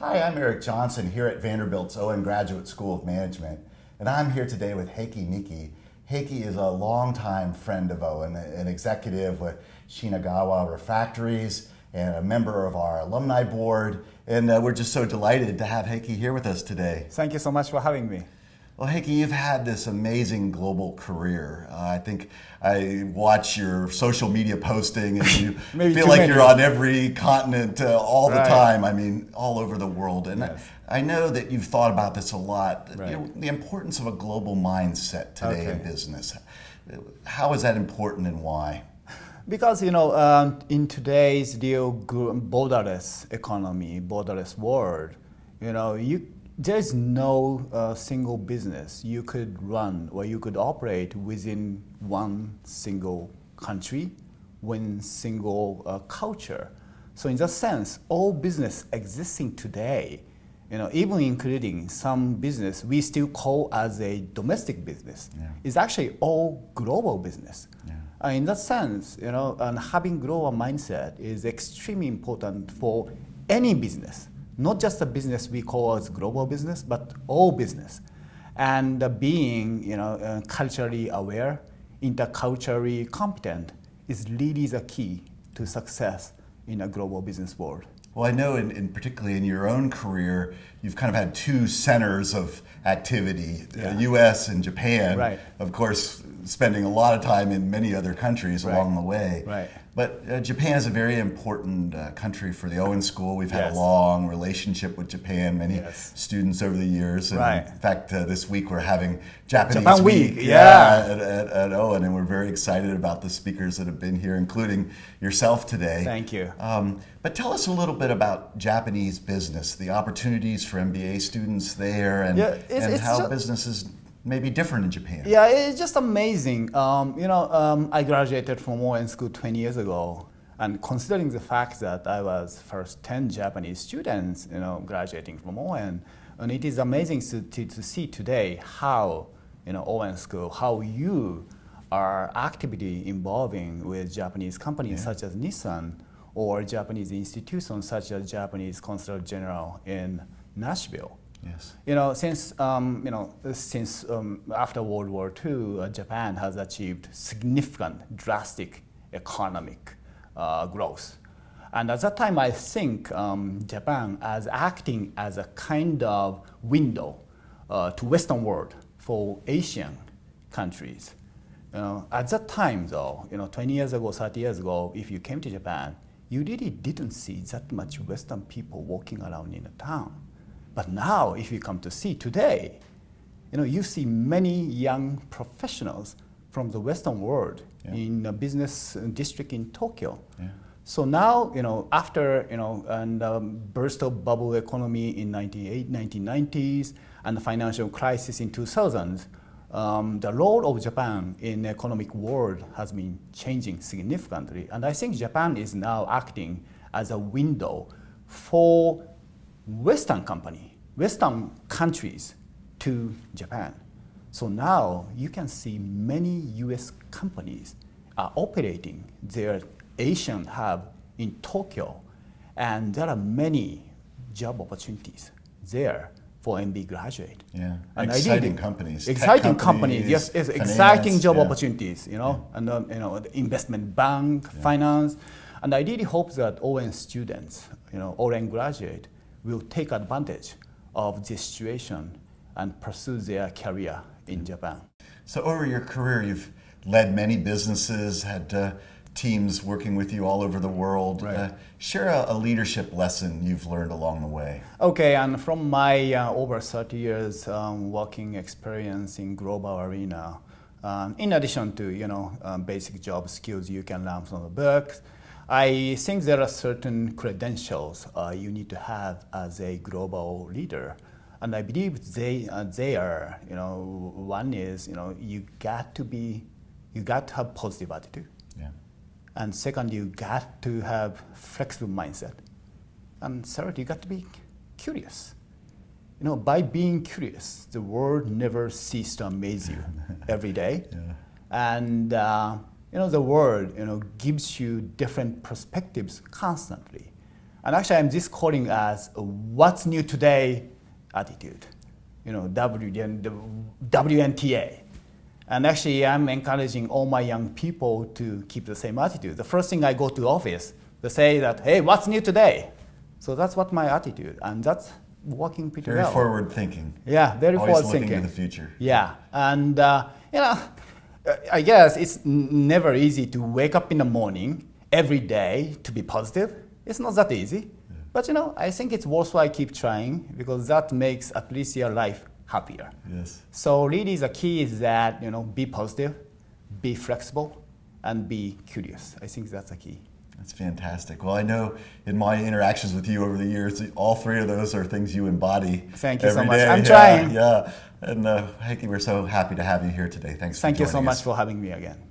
Hi, I'm Eric Johnson here at Vanderbilt's Owen Graduate School of Management, and I'm here today with Heiki Miki. Heiki is a longtime friend of Owen, an executive with Shinagawa Refractories and a member of our alumni board, and we're just so delighted to have Heiki here with us today. Thank you so much for having me. Well, Heiki, you've had this amazing global career. I think I watch your social media posting and you feel like you're on every continent all the time. I mean, all over the world. And yes. I know that you've thought about this a lot. Right. You know, the importance of a global mindset today in business. How is that important and why? Because, in today's borderless economy, borderless world, there's no single business you could run or you could operate within one single country, one single culture. So in that sense, all business existing today, even including some business we still call as a domestic business, is actually all global business. In that sense, and having global mindset is extremely important for any business. Not just a business we call as global business, but all business. And being culturally aware, interculturally competent is really the key to success in a global business world. Well, I know particularly in your own career, you've kind of had two centers of activity, U.S. and Japan. Right. Of course, spending a lot of time in many other countries along the way. Right. But Japan is a very important country for the Owen School. We've had a long relationship with Japan, many students over the years. And in fact, this week we're having Japanese Week at Owen, and we're very excited about the speakers that have been here, including yourself today. Thank you. But tell us a little bit about Japanese business, the opportunities for MBA students there, and how business is maybe different in Japan. Yeah, it's just amazing. I graduated from Owen School 20 years ago, and considering the fact that I was first 10 Japanese students, graduating from Owen, and it is amazing to see today how, Owen School, how you are actively involving with Japanese companies such as Nissan, or Japanese institutions such as Japanese Consulate General in Nashville. Yes. Since after World War II, Japan has achieved significant, drastic economic growth. And at that time, I think Japan as acting as a kind of window to Western world for Asian countries. At that time, though, 20 years ago, 30 years ago, if you came to Japan, you really didn't see that much Western people walking around in the town. But now, if you come to see today, you see many young professionals from the Western world in a business district in Tokyo. So now, after burst of bubble economy in 1990s and the financial crisis in 2000s, the role of Japan in the economic world has been changing significantly. And I think Japan is now acting as a window for Western countries to Japan. So now you can see many US companies are operating their Asian hub in Tokyo, and there are many job opportunities there for MBA graduate. Yeah, and exciting companies. Exciting companies, yes, exciting job opportunities, and the investment bank, finance. And I really hope that Owen students, Owen graduate, will take advantage of this situation and pursue their career in Japan. So over your career, you've led many businesses, had teams working with you all over the world. Share a leadership lesson you've learned along the way. Okay, and from my over 30 years working experience in global arena, in addition to basic job skills you can learn from the books, I think there are certain credentials you need to have as a global leader, and I believe they are. One is you got to have positive attitude, and second you got to have flexible mindset, and third you got to be curious. By being curious, the world never ceases to amaze you every day, and the world, gives you different perspectives constantly. And actually, I'm just calling as what's new today attitude, you know, WNTA. And actually, I'm encouraging all my young people to keep the same attitude. The first thing I go to office, they say that, hey, what's new today? So that's what my attitude, and that's working pretty well. Very forward thinking. Yeah, very Always forward thinking. looking to the future. Yeah, and you know, I guess it's never easy to wake up in the morning every day to be positive. It's not that easy. Yeah. But you know, I think it's worthwhile keep trying because that makes at least your life happier. Yes. So really the key is that, you know, be positive, be flexible, and be curious. I think that's the key. That's fantastic. Well, I know in my interactions with you over the years, all three of those are things you embody. Thank you so much. Day. I'm trying. Yeah. And Heiki, we're so happy to have you here today. Thanks for joining us. Thank you so much for having me again.